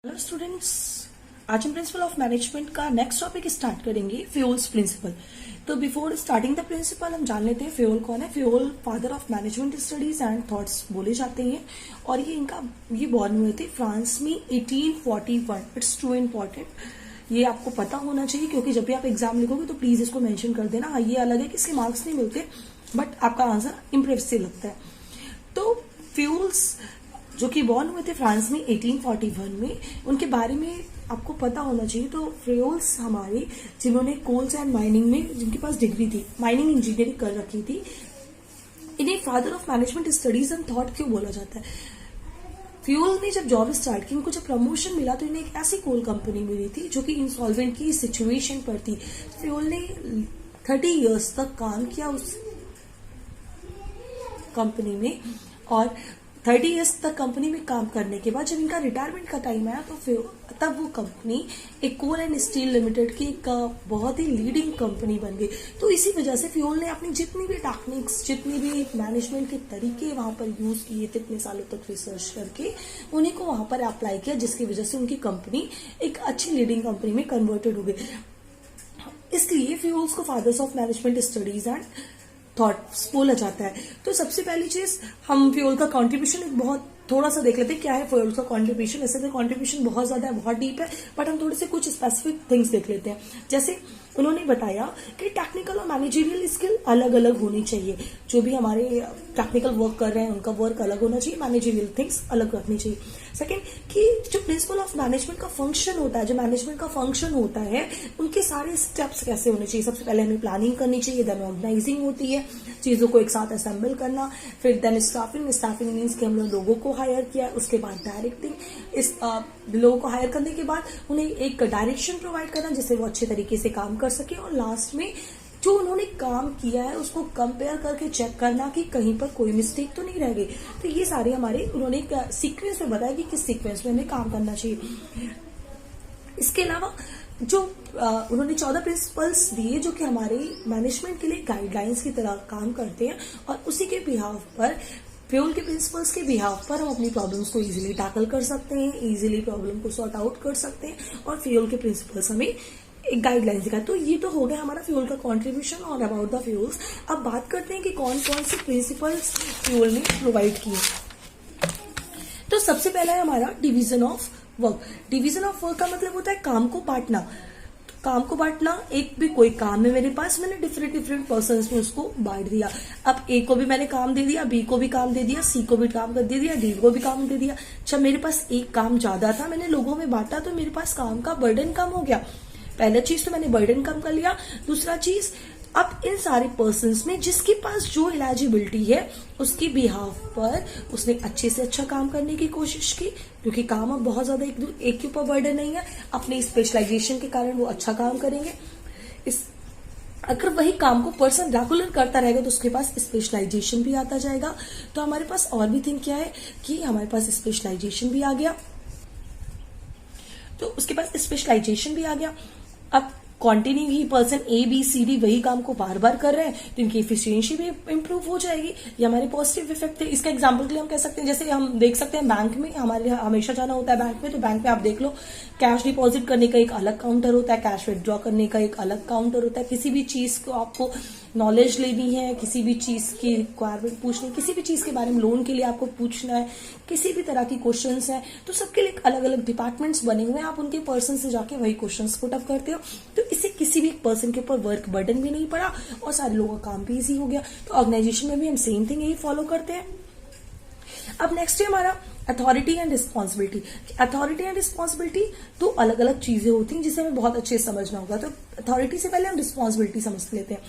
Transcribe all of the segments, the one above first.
Hello students, आज हम principle of management का नेक्स्ट टॉपिक स्टार्ट करेंगे, फ्यूल्स प्रिंसिपल। तो बिफोर स्टार्टिंग द प्रिंसिपल हम जान लेते हैं फ्यूल कौन है। Fuel father of management studies and thoughts बोले जाते हैं और ये बॉर्न हुए थे फ्रांस में 1841। इट्स टू इम्पोर्टेंट, ये आपको पता होना चाहिए क्योंकि जब भी आप एग्जाम लिखोगे तो प्लीज इसको मेंशन कर देना। हाँ, ये अलग है कि इसके मार्क्स नहीं मिलते बट आपका आंसर इम्प्रेसिव लगता है। तो फ्यूल्स जो कि बॉर्न हुए थे फ्रांस में 1841 में, उनके बारे में आपको पता होना चाहिए। तो फ्यूल्स हमारे जिन्होंने कोल्स एंड माइनिंग में जिनके पास डिग्री थी, माइनिंग इंजीनियरिंग कर रखी थी, इन्हें father of management studies and thought क्यों बोला जाता है। फ्यूल ने जब जॉब स्टार्ट की, उनको जब प्रमोशन मिला तो इन्हें एक ऐसी कोल कंपनी मिली थी जो कि इंसॉल्वेंट की सिचुएशन पर थी। फ्यूल ने 30 इयर्स तक काम किया उस कंपनी में और 30 इयर्स तक कंपनी में काम करने के बाद जब इनका रिटायरमेंट का टाइम आया तो फिर तब वो कंपनी एक कोल एंड स्टील लिमिटेड की एक बहुत ही लीडिंग कंपनी बन गई। तो इसी वजह से फ्यूल ने अपनी जितनी भी टेक्निक्स, जितनी भी मैनेजमेंट के तरीके वहां पर यूज किए थे इतने सालों तक रिसर्च करके, उन्हीं को वहां पर अप्लाई किया, जिसकी वजह से उनकी कंपनी एक अच्छी लीडिंग कंपनी में कन्वर्टेड हो गई। इसलिए फ्यूल्स को fathers of management studies and thoughts बोला जाता है। तो सबसे पहली चीज, हम फ्यूल का कंट्रीब्यूशन एक बहुत थोड़ा सा देख लेते हैं क्या है फ्यूल का कंट्रीब्यूशन। ऐसे तो कंट्रीब्यूशन बहुत ज्यादा है, बहुत डीप है, बट हम थोड़े से कुछ स्पेसिफिक थिंग्स देख लेते हैं। जैसे उन्होंने बताया कि टेक्निकल और मैनेजरियल स्किल अलग अलग होनी चाहिए। जो भी हमारे टेक्निकल वर्क कर रहे हैं उनका वर्क अलग होना चाहिए, मैनेजरियल थिंग्स अलग रखनी चाहिए। सेकेंड, कि जो प्रिंसिपल ऑफ मैनेजमेंट का फंक्शन होता है, जो मैनेजमेंट का फंक्शन होता है, उनके सारे स्टेप्स कैसे होने चाहिए। सबसे पहले हमें प्लानिंग करनी चाहिए, देन ऑर्गेनाइजिंग होती है, चीजों को एक साथ असेंबल करना, फिर देन स्टाफिंग। स्टाफिंग मीन्स कि हमने लोगों को हायर किया, उसके बाद डायरेक्टिंग। इस लोगों को हायर करने के बाद उन्हें एक डायरेक्शन प्रोवाइड करना जिससे वो अच्छे तरीके से काम कर सके, और लास्ट में जो उन्होंने काम किया है उसको कंपेयर करके चेक करना कि कहीं पर कोई मिस्टेक तो नहीं रह गई। तो ये सारे हमारे उन्होंने सीक्वेंस में बताया कि किस सीक्वेंस में हमें काम करना चाहिए। इसके अलावा जो उन्होंने 14 प्रिंसिपल्स दिए जो कि हमारे मैनेजमेंट के लिए गाइडलाइंस की तरह काम करते हैं, और उसी के बिहाफ पर, फ्यूल के प्रिंसिपल्स के बिहाफ पर हम अपनी प्रॉब्लम्स को इजीली टैकल कर सकते हैं, इजीली प्रॉब्लम को सॉर्ट आउट कर सकते हैं, और फ्यूल के प्रिंसिपल्स हमें एक गाइडलाइन दिखा। तो ये तो हो गया हमारा फ्यूल का कंट्रीब्यूशन और अबाउट द फ्यूल्स। अब बात करते हैं कि कौन कौन से प्रिंसिपल्स फ्यूल ने प्रोवाइड किए। तो सबसे पहला है हमारा division of work. Division of work का मतलब होता है काम को बांटना। काम को बांटना, एक भी कोई काम है मेरे पास, मैंने डिफरेंट डिफरेंट पर्सन्स में उसको बांट दिया। अब ए को भी मैंने काम दे दिया, बी को भी काम दे दिया, सी को भी काम कर दे दिया, डी को भी काम दे दिया। अच्छा, मेरे पास एक काम ज्यादा था, मैंने लोगों में बांटा तो मेरे पास काम का बर्डन कम हो गया। पहला चीज तो मैंने बर्डन कम कर लिया। दूसरा चीज, अब इन सारे पर्सन्स में जिसके पास जो एलिजिबिलिटी है उसकी बिहाफ पर उसने अच्छे से अच्छा काम करने की कोशिश की, क्योंकि काम अब बहुत ज्यादा एक के ऊपर बर्डन नहीं है। अपने स्पेशलाइजेशन के कारण वो अच्छा काम करेंगे। अगर वही काम को पर्सन रेगुलर करता रहेगा तो उसके पास स्पेशलाइजेशन भी आता जाएगा। तो हमारे पास और भी थिंग क्या है कि हमारे पास स्पेशलाइजेशन भी आ गया, तो उसके पास स्पेशलाइजेशन भी आ गया। अब कॉन्टिन्यू ही person A B C D वही काम को बार बार कर रहे हैं तो इनकी एफिशिएंसी भी इंप्रूव हो जाएगी। ये हमारे पॉजिटिव इफेक्ट है। इसका एग्जांपल के लिए हम कह सकते हैं, जैसे हम देख सकते हैं बैंक में हमारे हमेशा जाना होता है बैंक में, तो बैंक में आप देख लो कैश डिपॉजिट करने का एक अलग काउंटर होता है, कैश विथड्रॉ करने का एक अलग काउंटर होता है। किसी भी चीज को आपको नॉलेज लेनी है, किसी भी चीज की रिक्वायरमेंट पूछनी, किसी भी चीज के बारे में, लोन के लिए आपको पूछना है, किसी भी तरह की क्वेश्चंस है, तो सबके लिए अलग अलग डिपार्टमेंट्स बने हुए हैं। आप उनके पर्सन से जाके वही क्वेश्चंस पुट अप करते हो, तो इससे किसी भी पर्सन के ऊपर वर्क बर्डन भी नहीं पड़ा और सारे लोगों का काम भी इजी हो गया। तो ऑर्गेनाइजेशन में भी हम सेम थिंग यही फॉलो करते हैं। अब नेक्स्ट है हमारा authority and responsibility. Authority and responsibility दो अलग अलग चीजें होती हैं जिसे हमें बहुत अच्छे से समझना होगा। तो अथॉरिटी से पहले हम रिस्पॉन्सिबिलिटी समझ लेते हैं।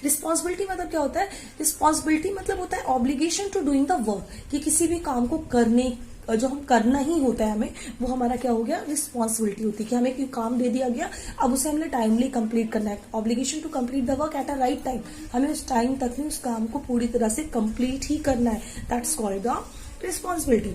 रिस्पॉन्सिबिलिटी मतलब क्या होता है? रिस्पॉन्सिबिलिटी मतलब होता है obligation to doing the work, कि किसी भी काम को करने जो हम करना ही होता है हमें, वो हमारा क्या हो गया? रिस्पॉन्सिबिलिटी होती है कि हमें कोई काम दे दिया गया, अब उसे हमने टाइमली कंप्लीट करना है। Obligation to complete the work at a right time, हमें उस टाइम तक में उस काम को पूरी तरह से कंप्लीट ही करना है। That's called the responsibility.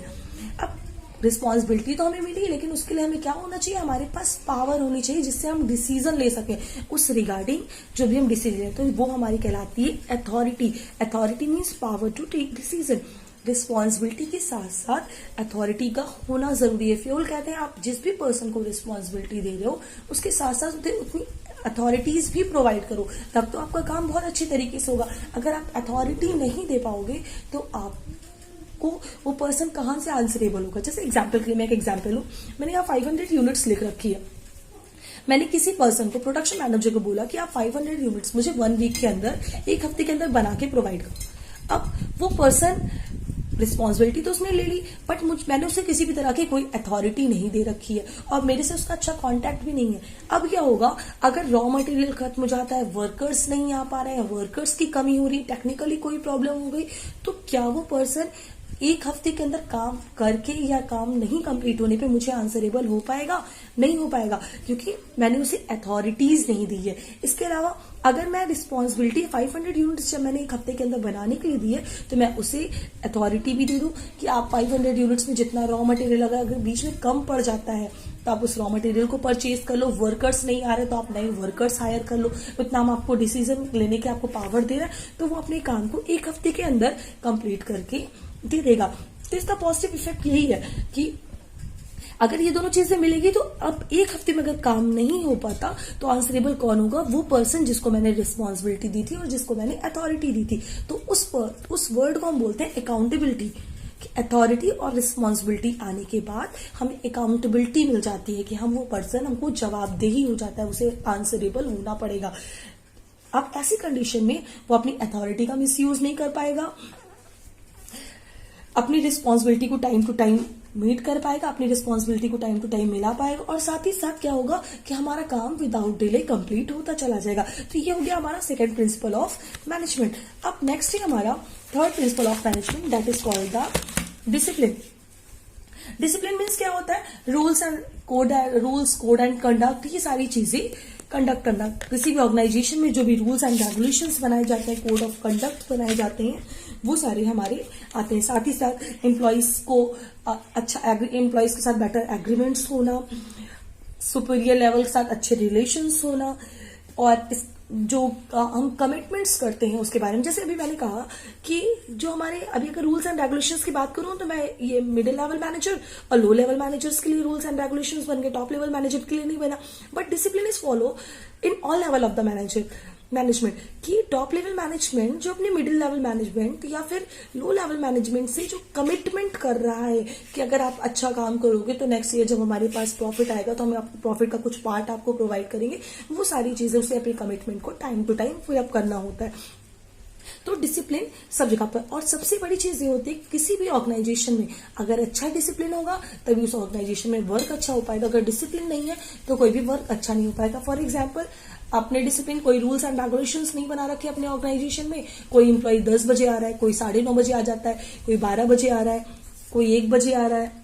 अब रिस्पॉन्सिबिलिटी तो हमें मिली, लेकिन उसके लिए हमें क्या होना चाहिए? हमारे पास पावर होनी चाहिए जिससे हम डिसीजन ले सकें उस रिगार्डिंग जो भी हम डिसीजन लें, तो वो हमारी कहलाती है authority. Authority means power to take decision. Responsibility के साथ साथ अथॉरिटी का होना जरूरी है। फ्योल कहते हैं आप जिस भी पर्सन को रिस्पॉन्सिबिलिटी दे रहे हो उसके साथ साथ उतनी अथॉरिटीज भी प्रोवाइड करो, तब तो आपका काम बहुत अच्छी तरीके से होगा। अगर आप अथॉरिटी नहीं दे पाओगे तो आपको वो पर्सन कहाँ से आंसरेबल होगा। जैसे एग्जाम्पल के लिए मैं एक एग्जाम्पल लूँ, मैंने यहाँ 500 यूनिट्स लिख रखी है। मैंने किसी पर्सन को, प्रोडक्शन मैनेजर को बोला कि आप 500 यूनिट्स मुझे 1 वीक के अंदर, 1 हफ्ते के अंदर बना के प्रोवाइड करो। अब वो पर्सन, रिस्पॉन्सिबिलिटी तो उसने ले ली, बट मैंने उसे किसी भी तरह की कोई अथॉरिटी नहीं दे रखी है और मेरे से उसका अच्छा कांटेक्ट भी नहीं है। अब क्या होगा, अगर रॉ मटेरियल खत्म हो जाता है, वर्कर्स नहीं आ पा रहे हैं, वर्कर्स की कमी हो रही, टेक्निकली कोई प्रॉब्लम हो गई, तो क्या वो पर्सन 1 हफ्ते के अंदर काम करके या काम नहीं कंप्लीट होने पे मुझे आंसरेबल हो पाएगा? नहीं हो पाएगा, क्योंकि मैंने उसे अथॉरिटीज नहीं दी है। इसके अलावा अगर मैं रिस्पॉन्सिबिलिटी 500 यूनिट्स जब मैंने 1 हफ्ते के अंदर बनाने के लिए दी है, तो मैं उसे अथॉरिटी भी दे दूं कि आप 500 यूनिट्स में जितना रॉ मटेरियल अगर बीच में कम पड़ जाता है तो आप उस रॉ मटेरियल को परचेज कर लो। वर्कर्स नहीं आ रहे तो आप नए वर्कर्स हायर कर लो। उतना हम आपको डिसीजन लेने के आपको पावर दे रहे हैं, तो वो अपने काम को 1 हफ्ते के अंदर कंप्लीट करके दे देगा। तो इसका पॉजिटिव इफेक्ट यही है कि अगर ये दोनों चीजें मिलेगी तो अब 1 हफ्ते में अगर काम नहीं हो पाता तो आंसरेबल कौन होगा? वो पर्सन जिसको मैंने रिस्पॉन्सिबिलिटी दी थी और जिसको मैंने अथॉरिटी दी थी। तो उस वर्ड को हम बोलते हैं अकाउंटेबिलिटी। अथॉरिटी और रिस्पॉन्सिबिलिटी आने के बाद हमें अकाउंटेबिलिटी मिल जाती है कि हम वो पर्सन, हमको जवाबदेही हो जाता है, उसे आंसरेबल होना पड़ेगा। अब ऐसी कंडीशन में वो अपनी अथॉरिटी का मिसयूज नहीं कर पाएगा, अपनी रिस्पॉन्सिबिलिटी को टाइम टू टाइम मीट कर पाएगा, अपनी रिस्पॉन्सिबिलिटी को टाइम टू टाइम मिला पाएगा, और साथ ही साथ क्या होगा कि हमारा काम विदाउट डिले कंप्लीट होता चला जाएगा। तो ये हो गया हमारा सेकंड प्रिंसिपल ऑफ मैनेजमेंट। अब नेक्स्ट है हमारा third principle of management, that is called the discipline. Discipline means क्या होता है? रूल्स कोड एंड कंडक्ट, ये सारी चीजें कंडक्ट करना। किसी भी ऑर्गेनाइजेशन में जो भी रूल्स एंड रेगुलेशंस बनाए जाते हैं, कोड ऑफ कंडक्ट बनाए जाते हैं, वो सारे हमारे आते हैं। साथ ही साथ एम्प्लॉइज को एम्प्लॉइज के साथ बेटर एग्रीमेंट्स होना, सुपीरियर लेवल के साथ अच्छे रिलेशंस होना, और जो हम कमिटमेंट्स करते हैं उसके बारे में। जैसे अभी मैंने कहा कि जो हमारे अभी अगर रूल्स एंड रेगुलेशंस की बात करूं तो मैं ये मिडिल लेवल मैनेजर और लो लेवल मैनेजर्स के लिए रूल्स एंड रेगुलेशंस बन गए, टॉप लेवल मैनेजर के लिए नहीं बना। But discipline is follow in all level of the management कि टॉप लेवल मैनेजमेंट जो अपने मिडिल लेवल मैनेजमेंट या फिर लो लेवल मैनेजमेंट से जो कमिटमेंट कर रहा है कि अगर आप अच्छा काम करोगे तो नेक्स्ट ईयर जब हमारे पास प्रॉफिट आएगा तो हम आपको प्रॉफिट का कुछ पार्ट आपको प्रोवाइड करेंगे, वो सारी चीजें उसे अपने कमिटमेंट को time to time fill up करना होता है। तो डिसिप्लिन सब जगह पर। और सबसे बड़ी चीज ये होती है किसी भी ऑर्गेनाइजेशन में अगर अच्छा डिसिप्लिन होगा तभी उस ऑर्गेनाइजेशन में वर्क अच्छा हो पाएगा। अगर डिसिप्लिन नहीं है तो कोई भी वर्क अच्छा नहीं हो पाएगा। फॉर एग्जाम्पल, आपने डिसिप्लिन कोई रूल्स एंड रेगुलेशंस नहीं बना रखे अपने ऑर्गेनाइजेशन में, कोई एम्प्लॉय 10 बजे आ रहा है, कोई 9:30 बजे आ जाता है, कोई 12 बजे आ रहा है, कोई 1 बजे आ रहा है,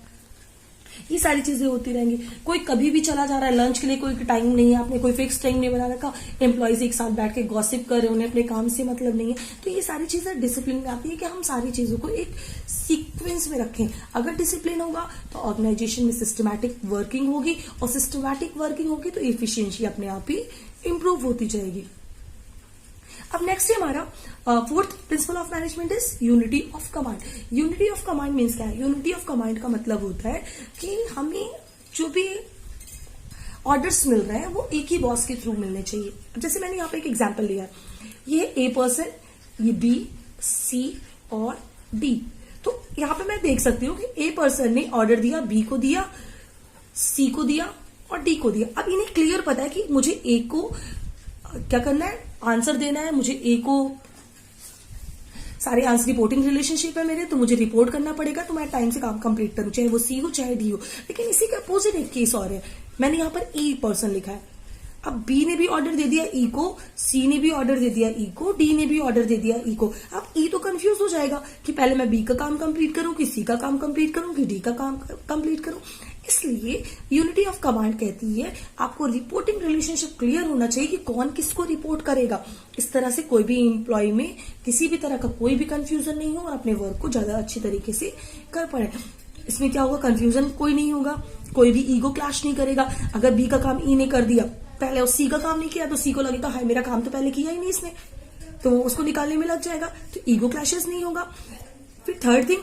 ये सारी चीजें होती रहेंगी। कोई कभी भी चला जा रहा है, लंच के लिए कोई टाइम नहीं है, आपने कोई फिक्स टाइम नहीं बना रखा, एम्प्लॉयज एक साथ बैठ के गॉसिप कर रहे हैं, उन्हें अपने काम से मतलब नहीं है। तो ये सारी चीजें डिसिप्लिन में आती है कि हम सारी चीजों को एक सीक्वेंस में रखें। अगर डिसिप्लिन होगा तो ऑर्गेनाइजेशन में सिस्टमैटिक वर्किंग होगी, और सिस्टमैटिक वर्किंग होगी तो एफिशिएंसी अपने आप ही इंप्रूव होती जाएगी। अब नेक्स्ट है हमारा fourth principle of management is unity of command. Unity of command means क्या है? यूनिटी ऑफ कमांड का मतलब होता है कि हमें जो भी ऑर्डर्स मिल रहे हैं वो एक ही बॉस के थ्रू मिलने चाहिए। जैसे मैंने यहाँ पे एक एग्जांपल लिया है, ये ए पर्सन, ये बी, सी और डी। तो यहाँ पे मैं देख सकती हूँ कि ए पर्सन ने ऑर्डर दिया, बी को दिया, सी को दिया और डी को दिया। अब इन्हें क्लियर पता है कि मुझे ए को क्या करना है, आंसर देना है, मुझे ए को सारे आंसर रिपोर्टिंग रिलेशनशिप है मेरे, तो मुझे रिपोर्ट करना पड़ेगा, तो मैं टाइम से काम कंप्लीट करूं, चाहे वो सी हो चाहे डी हो। लेकिन इसी के अपोजिट एक केस और है, मैंने यहां पर ई पर्सन लिखा है। अब बी ने भी ऑर्डर दे दिया ई को, सी ने भी ऑर्डर दे दिया ई को, डी ने भी ऑर्डर दे दिया ई को। अब ई तो कंफ्यूज हो जाएगा कि पहले मैं बी का काम कंप्लीट करूं कि सी का काम कंप्लीट करूं कि डी का काम कंप्लीट करूं। इसलिए यूनिटी ऑफ कमांड कहती है आपको रिपोर्टिंग रिलेशनशिप क्लियर होना चाहिए कि कौन किसको रिपोर्ट करेगा। इस तरह से कोई भी एम्प्लॉय में किसी भी तरह का कोई भी कंफ्यूजन नहीं हो और अपने वर्क को ज्यादा अच्छी तरीके से कर पाए। इसमें क्या होगा, कंफ्यूजन कोई नहीं होगा, कोई भी ईगो क्लैश नहीं करेगा। अगर बी का काम ई ने कर दिया पहले और सी का काम नहीं किया तो सी को लगेगा हाय मेरा काम तो पहले किया ही नहीं इसने, तो उसको निकालने में लग जाएगा, तो ईगो क्लैशेस नहीं होगा। फिर थर्ड थिंग,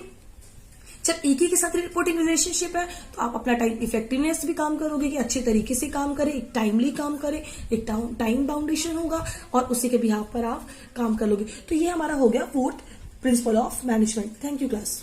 जब एक ही के साथ रिपोर्टिंग रिलेशनशिप है तो आप अपना टाइम इफेक्टिवनेस भी काम करोगे कि अच्छे तरीके से काम करें, एक टाइमली काम करें, एक टाइम बाउंडेशन होगा और उसी के बिहाफ पर आप काम कर लोगे। तो ये हमारा हो गया 4th principle of management. Thank you class.